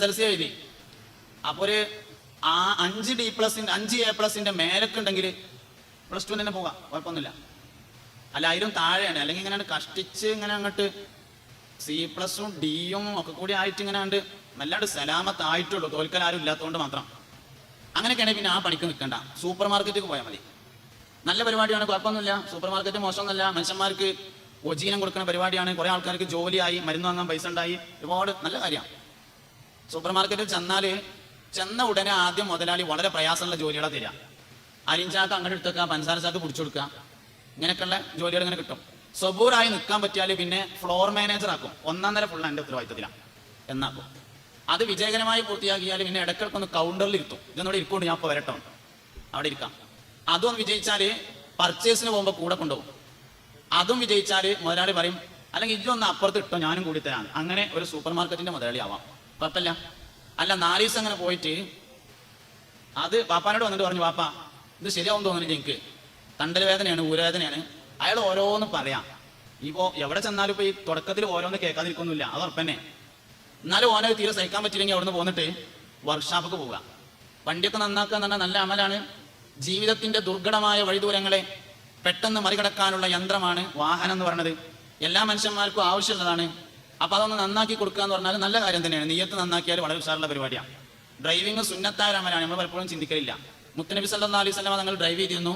SSLC എഴുതി. അപ്പോൾ ഒരു 5 A+ന്റെ മേലൊക്കെ ഉണ്ടെങ്കിൽ +2 തന്നെ പോകാം, കുഴപ്പമൊന്നുമില്ല. അല്ല അതിലും താഴെയാണ്, അല്ലെങ്കിൽ ഇങ്ങനെ കഷ്ടിച്ച് ഇങ്ങനെ അങ്ങോട്ട് C+ഉം Dയും ഒക്കെ കൂടി ആയിട്ട് ഇങ്ങനെ കണ്ട് നല്ലാണ്ട് സലാമത്തായിട്ടുള്ളൂ, തോൽക്കൽ ആരും ഇല്ലാത്തതുകൊണ്ട് മാത്രം. അങ്ങനെയൊക്കെയാണെങ്കിൽ പിന്നെ ആ പണിക്ക് നിൽക്കണ്ട, സൂപ്പർ മാർക്കറ്റിൽ പോയാൽ മതി. നല്ല പരിപാടിയാണ്, കുഴപ്പമൊന്നുമില്ല. സൂപ്പർ മാർക്കറ്റ് മോശമൊന്നുമല്ല. മനുഷ്യന്മാർക്ക് ഉപജീവനം കൊടുക്കുന്ന പരിപാടിയാണ്. കുറേ ആൾക്കാർക്ക് ജോലിയായി, മരുന്ന് വാങ്ങാൻ പൈസ ഉണ്ടായി, ഒരുപാട് നല്ല കാര്യമാണ്. സൂപ്പർ മാർക്കറ്റിൽ ചെന്ന ഉടനെ ആദ്യം മുതലാളി വളരെ പ്രയാസമുള്ള ജോലികളെ തരിക. അരിഞ്ചാക്ക് അങ്ങോട്ട് എടുത്തേക്കുക, പഞ്ചസാര ചാക്ക് പിടിച്ചു കൊടുക്കുക, ഇങ്ങനെയൊക്കെയുള്ള ജോലികൾ ഇങ്ങനെ കിട്ടും. സബൂറായി നിൽക്കാൻ പറ്റിയാൽ പിന്നെ ഫ്ലോർ മാനേജർ ആക്കും. 1ാം നില ഫുൾ എൻ്റെ ഉത്തരവാദിത്തത്തിലാണ് എന്നാക്കും. അത് വിജയകരമായി പൂർത്തിയാക്കിയാൽ പിന്നെ ഇടയ്ക്കിടക്കൊന്ന് കൗണ്ടറിൽ ഇരുത്തും. ഇതൊന്നോട് ഇരിക്കൊണ്ട് ഞാൻ ഇപ്പോൾ വരട്ടോ, അവിടെ ഇരിക്കാം. അതും വിജയിച്ചാൽ പർച്ചേസിന് പോകുമ്പോൾ കൂടെ കൊണ്ടുപോകും. അതും വിജയിച്ചാൽ മുതലാളി പറയും, അല്ലെങ്കിൽ ഇതൊന്ന് അപ്പുറത്ത് ഇട്ടോ ഞാനും കൂടി തരാം. അങ്ങനെ ഒരു സൂപ്പർ മാർക്കറ്റിന്റെ മുതലാളി ആവാം, കുഴപ്പമില്ല. അല്ല 4 ദിവസം അങ്ങനെ പോയിട്ട് അത് പാപ്പാനോട് വന്നിട്ട് പറഞ്ഞു, പാപ്പ ഇത് ശരിയാവും തോന്നുന്നില്ല, എനിക്ക് തണ്ടൽ വേദനയാണ്, ഊരവേദനയാണ്. അയാൾ ഓരോന്ന് പറയാം. ഇപ്പോൾ എവിടെ ചെന്നാലും ഇപ്പോൾ ഈ തുടക്കത്തിൽ ഓരോന്ന് കേൾക്കാതിരിക്കൊന്നുമില്ല, അത് ഉറപ്പന്നെ. എന്നാലും ഓനെ തീരെ സഹിക്കാൻ പറ്റില്ലെങ്കിൽ അവിടുന്ന് പോന്നിട്ട് വർക്ക്ഷോപ്പൊക്കെ പോവുക. വണ്ടിയൊക്കെ നന്നാക്കുക എന്ന് പറഞ്ഞാൽ നല്ല അമലാണ്. ജീവിതത്തിന്റെ ദുർഘടമായ വഴിദൂരങ്ങളെ പെട്ടെന്ന് മറികടക്കാനുള്ള യന്ത്രമാണ് വാഹനം എന്ന് പറയുന്നത്. എല്ലാ മനുഷ്യന്മാർക്കും ആവശ്യമുള്ളതാണ്. അപ്പൊ അതൊന്ന് നന്നാക്കി കൊടുക്കുക എന്ന് പറഞ്ഞാൽ നല്ല കാര്യം തന്നെയാണ്. നിയ്യത്ത് നന്നാക്കിയാൽ വളരെ ഉഷാറുള്ള പരിപാടിയാണ്. ഡ്രൈവിംഗ് സുന്നത്തായ അമലാണ്, നമ്മൾ പലപ്പോഴും ചിന്തിക്കലില്ല. മുത്തുനബി സല്ലല്ലാഹു അലൈഹി വസല്ലം തങ്ങൾ ഡ്രൈവ് ചെയ്തിരുന്നു.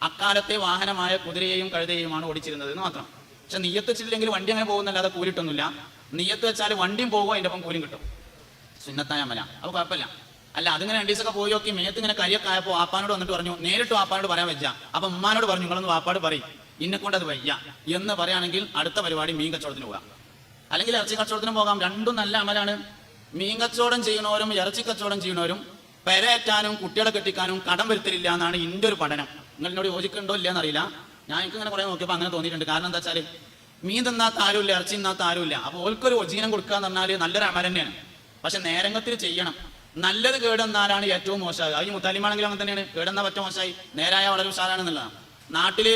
അക്കാലത്തെ വാഹനമായ കുതിരയെയും കഴുതയെയുമാണ് ഓടിച്ചിരുന്നത് എന്ന് മാത്രം. പക്ഷെ നിയ്യത്ത് വെച്ചിട്ടില്ലെങ്കിൽ വണ്ടി അങ്ങനെ പോകുന്നല്ലാതെ കൂലിട്ടൊന്നുമില്ല. നിയ്യത്ത് വെച്ചാൽ വണ്ടിയും പോകും, അതിൻ്റെ ഒപ്പം കൂലിയും കിട്ടും. സുന്നത്തായ അമല, അത് കുഴപ്പമില്ല. അല്ല അതിങ്ങനെ 2 ദിവസമൊക്കെ പോയി നോക്കി മേത്ത് ഇങ്ങനെ കരിയൊക്കെ ആയപ്പോൾ വാപ്പാനോട് വന്നിട്ട് പറഞ്ഞു, നേരിട്ട് വാപ്പാനോട് പറയാൻ വെച്ച. അപ്പൊ ഉമ്മാനോട് പറഞ്ഞു, നിങ്ങളൊന്ന് വാപ്പാട് പറയും ഇന്നെ കൊണ്ട് അത് വയ്യ എന്ന് പറയുകയാണെങ്കിൽ അടുത്ത പരിപാടി മീൻ കച്ചവടത്തിന് പോകാം, അല്ലെങ്കിൽ ഇറച്ചി കച്ചവടത്തിന് പോകാം. രണ്ടും നല്ല അമലാണ്. മീൻ കച്ചവടം ചെയ്യുന്നവരും ഇറച്ചി കച്ചവടം ചെയ്യുന്നവരും പെരേറ്റാനും കുട്ടികളെ കെട്ടിക്കാനും കടം വരുത്തില്ല എന്നാണ് എൻ്റെ ഒരു പഠനം. നിങ്ങളിനോട് യോജിക്കുന്നുണ്ടോ ഇല്ലയെന്ന് അറിയില്ല. ഞാൻ എനിക്കിങ്ങനെ കുറെ നോക്കിയപ്പോൾ അങ്ങനെ തോന്നിയിട്ടുണ്ട്. കാരണം എന്താ വെച്ചാൽ മീൻ തിന്നാത്ത ആരുമില്ല, ഇറച്ചി തിന്നാത്ത ആരുമില്ല. അപ്പോൾ ഓൽക്കൊരു ഉപജീവനം കൊടുക്കുക എന്ന് പറഞ്ഞാൽ നല്ലൊരു അമൽ തന്നെയാണ്. പക്ഷെ നേരങ്ങത്തിൽ ചെയ്യണം. നല്ലത് കേടെന്നാലാണ് ഏറ്റവും മോശമായി. ഈ മുത്താലിമാണെങ്കിലും അങ്ങനെ തന്നെയാണ്. കേടെന്നാ പറ്റ മോശമായി, നേരായ വളരെ ഉഷാറാണെന്നുള്ളതാണ്. നാട്ടില്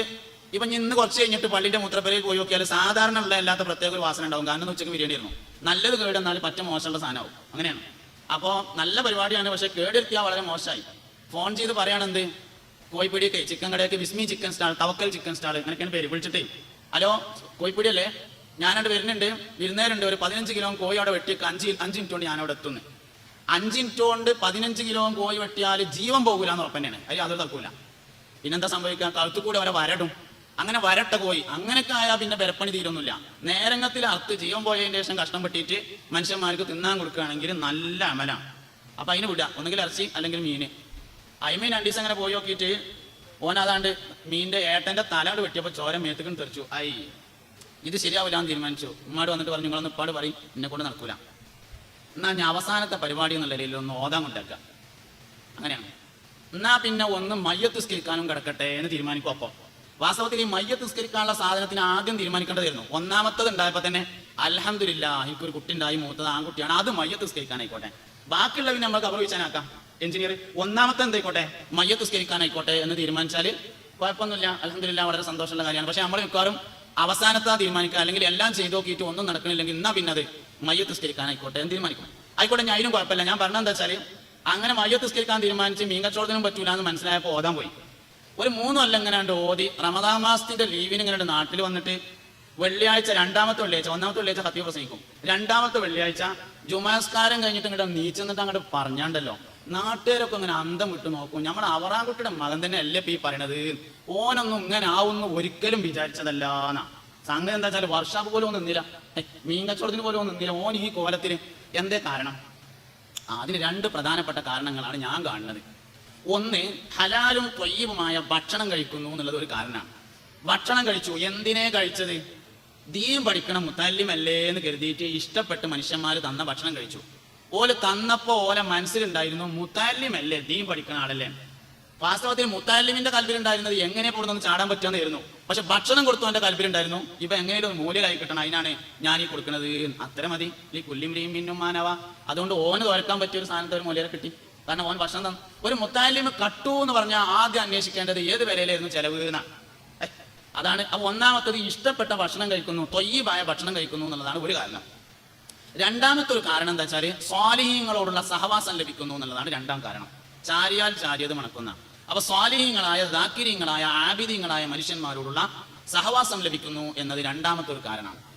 ഇപ്പൊ ഇന്ന് കുറച്ച് കഴിഞ്ഞിട്ട് പള്ളിന്റെ മൂത്രപ്പരയിൽ പോയി നോക്കിയാൽ സാധാരണ ഉള്ള അല്ലാത്ത പ്രത്യേക ഒരു വാസന ഉണ്ടാവും. കാരണം ഉച്ചക്ക് ബിരിയാണി ആയിരുന്നു. നല്ലത് കേടെന്നാൽ പറ്റ മോശമുള്ള സാധനമാവും. അങ്ങനെയാണ്. അപ്പോൾ നല്ല പരിപാടിയാണ്, പക്ഷെ കേടെടുത്തിയാൽ വളരെ മോശമായി. ഫോൺ ചെയ്ത് പറയുകയാണെന്ത്, കോഴിപ്പീടിയൊക്കെ ചിക്കൻ കടയൊക്കെ Vismi chicken stall, Thavakkal chicken stall, അങ്ങനെയൊക്കെയാണ് പേര്. വിളിച്ചിട്ടേ, ഹലോ കോഴിപ്പീടിയല്ലേ, ഞാനവിടെ വരുന്നുണ്ട്, വിരുന്നേരുണ്ട്, ഒരു 15 കിലോ കോഴി അവിടെ വെട്ടിയൊക്കെ 5 മിനിറ്റ് കൊണ്ട് ഞാനവിടെ എത്തുന്നു. 5 മിനിറ്റ് കൊണ്ട് 15 കിലോ കോഴി വെട്ടിയാൽ ജീവൻ പോകൂല എന്ന് ഉറപ്പന്നെയാണ്. അതിൽ അത് തക്കൂല. പിന്നെന്താ സംഭവിക്കുക, കഴുത്തുകൂടെ വരെ വരടും. അങ്ങനെ വരട്ട കോഴി അങ്ങനെയൊക്കെ ആയാൽ പിന്നെ പെരപ്പണി തീരൊന്നുമില്ല. നേരങ്ങത്തിൽ അറുത്ത് ജീവൻ പോയതിന് ശേഷം കഷ്ണം പെട്ടിട്ട് മനുഷ്യന്മാർക്ക് തിന്നാൻ കൊടുക്കുകയാണെങ്കിൽ നല്ല അമലാണ്. അപ്പൊ അതിന് വിടുക, ഒന്നുകിൽ ഇറച്ചി അല്ലെങ്കിൽ മീന്. അയിമീൻ 2 ദിവസം അങ്ങനെ പോയി നോക്കിയിട്ട് ഓനതാണ്ട് മീനിന്റെ ഏട്ടന്റെ തലയോട് വെട്ടിയപ്പോൾ ചോര മേത്തുക്കും തെറിച്ചു. ഇത് ശരിയാവില്ല എന്ന് തീരുമാനിച്ചു. ഉമ്മാട് വന്നിട്ട് പറഞ്ഞു, നിങ്ങളൊന്ന് ഉപ്പാട് പറയും, എന്നെ കൊണ്ട് നടക്കൂല. എന്നാ ഞാൻ അവസാനത്തെ പരിപാടി എന്നുള്ള നിലയിൽ ഒന്ന് ഓതാൻ കൊണ്ടാക്കുക. അങ്ങനെയാണ്. എന്നാ പിന്നെ ഒന്ന് മയ്യത്ത് നിസ്കരിക്കാനും കിടക്കട്ടെ എന്ന് തീരുമാനിക്കും. അപ്പോൾ വാസ്തവത്തിൽ ഈ മയ്യത്ത് നിസ്കരിക്കാനുള്ള സാധനത്തിന് ആദ്യം തീരുമാനിക്കേണ്ടതായിരുന്നു. 1ാമത്തത് ഉണ്ടായപ്പോൾ തന്നെ അൽഹംദുലില്ലാ എനിക്കൊരു കുട്ടി ഉണ്ടായി, മൂത്തത് ആൺകുട്ടിയാണ്, അത് മയ്യത്ത് നിസ്കരിക്കാനായിക്കോട്ടെ, ബാക്കിയുള്ള പിന്നെ നമ്മൾ കബർ വെച്ചാനാക്കാം. എഞ്ചിനീയർ 1ാമത്തെ എന്തായിക്കോട്ടെ, മയ്യത്ത് നിസ്കരിക്കാനായിക്കോട്ടെ എന്ന് തീരുമാനിച്ചാൽ കുഴപ്പമൊന്നുമില്ല, അൽഹംദുലില്ലാ വളരെ സന്തോഷമുള്ള കാര്യമാണ്. പക്ഷെ നമ്മൾ മിക്കവാറും അവസാനത്താ തീരുമാനിക്കുക, അല്ലെങ്കിൽ എല്ലാം ചെയ്ത് നോക്കിയിട്ട് ഒന്നും നടക്കണില്ലെങ്കിൽ എന്നാ പിന്നെ അത് മയ്യത്ത് നിസ്കരിക്കാനായിക്കോട്ടെ എന്ന് തീരുമാനിക്കും. ആയിക്കോട്ടെ, ഞാൻ അതിനും കുഴപ്പമില്ല. ഞാൻ പറഞ്ഞത് എന്താ വെച്ചാൽ അങ്ങനെ മയ്യത്ത് നിസ്കരിക്കാൻ തീരുമാനിച്ച് മീൻ കച്ചവടത്തിനും പറ്റൂല എന്ന് മനസ്സിലായപ്പോൾ ഓതാൻ പോയി. ഒരു 3 കൊല്ലം ഇങ്ങനെ ഓതി റമദാൻ മാസത്തിന്റെ ലീവിന് ഇങ്ങനെ നാട്ടിൽ വന്നിട്ട് വെള്ളിയാഴ്ച 2ാമത്തെ വെള്ളിയാഴ്ച 1ാമത്തെ വെള്ളിയാഴ്ച ഖതീബ് പ്രസംഗിക്കും. 2ാമത്തെ വെള്ളിയാഴ്ച ജുമാസ്കാരം കഴിഞ്ഞിട്ട് ഇങ്ങോട്ട് നീച്ചെന്നിട്ട് അങ്ങോട്ട് പറഞ്ഞാണ്ടല്ലോ നാട്ടുകാരൊക്കെ ഇങ്ങനെ അന്തം വിട്ടു നോക്കും. നമ്മൾ അവറാൻകുട്ടിയുടെ മകൻ തന്നെ അല്ലേ ഈ പറയണത്, ഓനൊന്നും ഇങ്ങനെ ആവുന്നു ഒരിക്കലും വിചാരിച്ചതല്ല എന്നാ. സംഗതി എന്താ വെച്ചാൽ വർഷാപ്പ് പോലും ഒന്നും നിന്നില്ല, മീൻ കച്ചവടത്തിന് പോലും ഒന്നും നിന്നില്ല. ഓൻ ഈ കോലത്തിന് എന്തേ കാരണം? അതിന് 2 പ്രധാനപ്പെട്ട കാരണങ്ങളാണ് ഞാൻ കാണുന്നത്. ഒന്ന്, ഹലാലും ത്വയ്യിബുമായ ഭക്ഷണം കഴിക്കുന്നു എന്നുള്ളത് ഒരു കാരണമാണ്. ഭക്ഷണം കഴിച്ചു, എന്തിനെ കഴിച്ചത്? ദീൻ പഠിക്കണം മുത്തല്ലിമല്ലേ എന്ന് കരുതിയിട്ട് ഇഷ്ടപ്പെട്ട് മനുഷ്യന്മാർ തന്ന ഭക്ഷണം കഴിച്ചു. ഓല് തന്നപ്പോ ഓലെ മനസ്സിലുണ്ടായിരുന്നു മുത്തല്ലിമല്ലേ, ദീൻ പഠിക്കുന്ന ആളല്ലേ. വാസ്തവത്തിൽ മുത്തല്ലിമിന്റെ കൽബിലുണ്ടായിരുന്നത് എങ്ങനെ പോകുന്നു ചാടാൻ പറ്റുമെന്നായിരുന്നു. പക്ഷെ ഭക്ഷണം കൊടുത്തു എന്റെ കൽബിലുണ്ടായിരുന്നു ഇപ്പൊ എങ്ങനെയും മൂല്യമായി കിട്ടണം, അതിനാണ് ഞാൻ ഈ കൊടുക്കുന്നത്. അത്ര മതി, ഈ കുല്ലിമിരിയും പിന്നും മാനവ. അതുകൊണ്ട് ഓന് തുറക്കാൻ പറ്റിയ ഒരു സ്ഥാനത്ത് ഒരു മൂല്യം കിട്ടി. കാരണം ഓൻ ഭക്ഷണം തന്നു. ഒരു മുത്താലിമ് കട്ടു എന്ന് പറഞ്ഞാൽ ആദ്യം അന്വേഷിക്കേണ്ടത് ഏത് വിലയിലായിരുന്നു ചെലവ് എന്നാണ്. അതാണ്. അപ്പൊ 1ാമത്തത് ഇഷ്ടപ്പെട്ട ഭക്ഷണം കഴിക്കുന്നു, ത്വയ്യിബായ ഭക്ഷണം കഴിക്കുന്നു എന്നുള്ളതാണ് ഒരു കാരണം. രണ്ടാമത്തെ ഒരു കാരണം എന്താ വെച്ചാൽ സ്വാലിഹീങ്ങളോടുള്ള സഹവാസം ലഭിക്കുന്നു എന്നുള്ളതാണ് രണ്ടാം കാരണം. ചാരിയാൽ ചാരിയത് മണക്കുന്ന. അപ്പൊ സ്വാലിഹീങ്ങളായ ദാക്കിരീങ്ങളായ ആബിദീങ്ങളായ മനുഷ്യന്മാരോടുള്ള സഹവാസം ലഭിക്കുന്നു എന്നത് രണ്ടാമത്തെ ഒരു കാരണമാണ്.